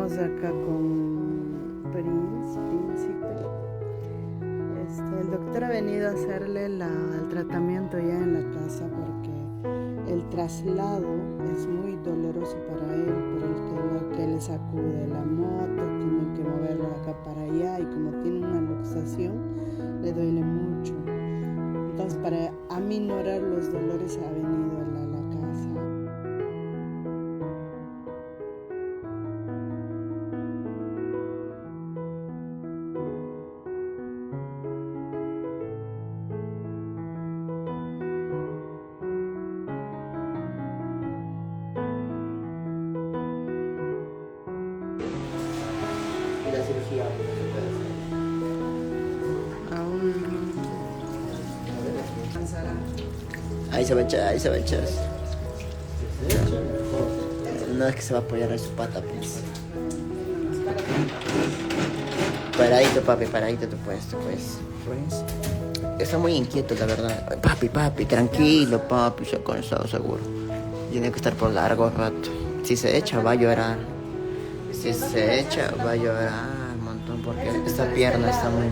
Estamos acá con Príncipe. El doctor ha venido a hacerle el tratamiento ya en la casa porque el traslado es muy doloroso para él, por el que le sacude la moto, tienen que moverlo acá para allá y como tiene una luxación, le duele mucho. Entonces, para aminorar los dolores ha venido a la casa. Y la cirugía no se puede hacer. Aún cansará. Ahí se va a echar, ahí se va a echar. No es que se va a apoyar a su pata, pues. Paradito, papi, paradito, tú puedes. Pues. Está muy inquieto, la verdad. Papi, tranquilo, papi, se ha cansado seguro. Tiene que estar por largo rato. Si se echa, va a llorar. Si se echa, va a llorar un montón porque esta pierna está muy...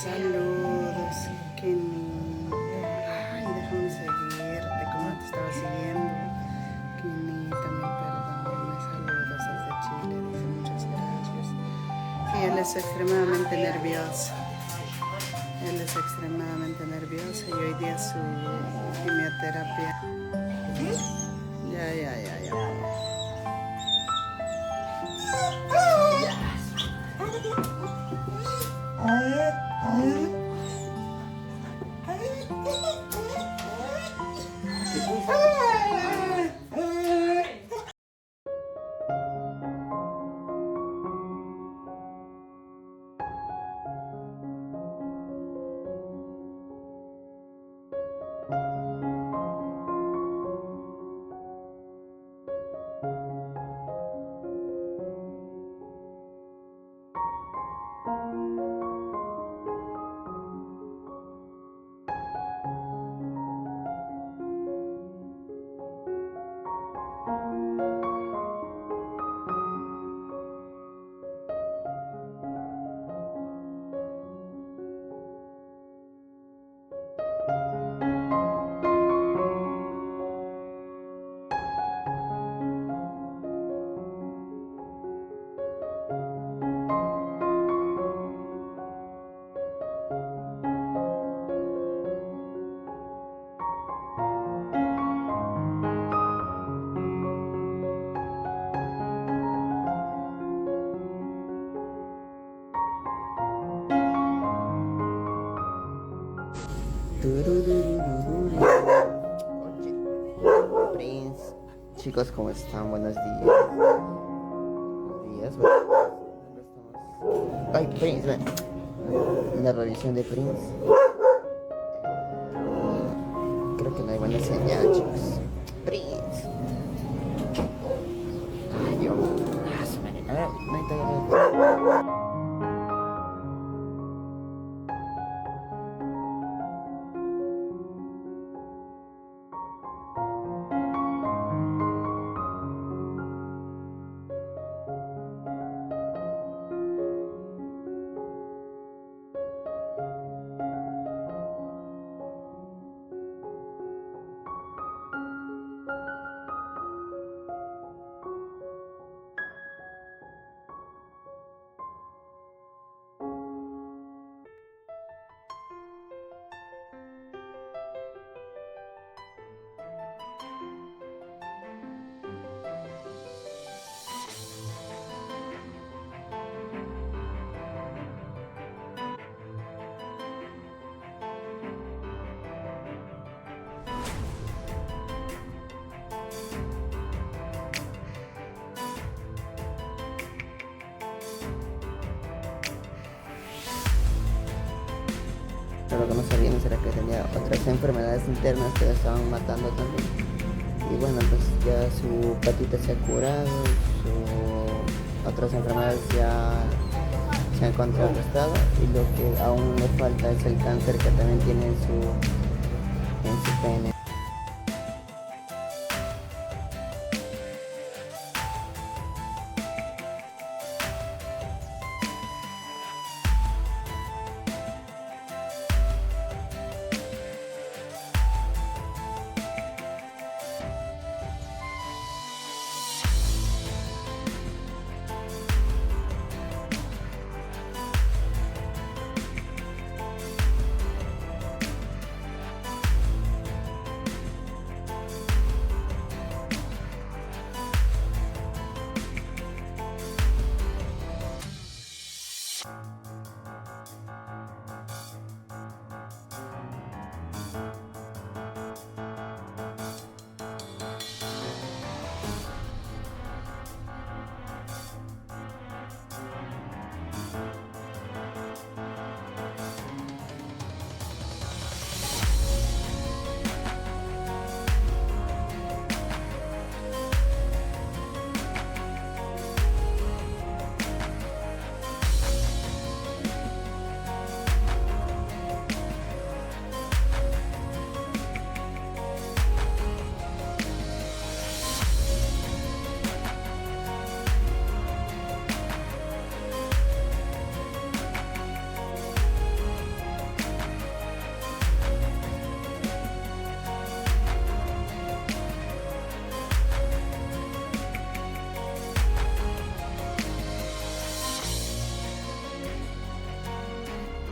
Saludos, qué lindo. Ay, déjame seguirte, como te estaba siguiendo. Qué bonita, mi perdón. Saludos desde Chile, dice muchas gracias. Sí, él es extremadamente nervioso. Él es extremadamente nervioso y hoy día su quimioterapia. Ya. Prince, chicos, ¿cómo están? Buenos días. Buenos días. ¿Dónde estamos? Ay, Prince, ven. La revisión de Prince. Creo que no hay buena señal, chicos. Prince. Ay, Dios. A ver, no hay todavía. Pero lo que no sabían será que tenía otras enfermedades internas que la estaban matando también. Y bueno, pues ya su patita se ha curado, otras enfermedades ya se han contrarrestado y lo que aún le falta es el cáncer que también tiene en su pene.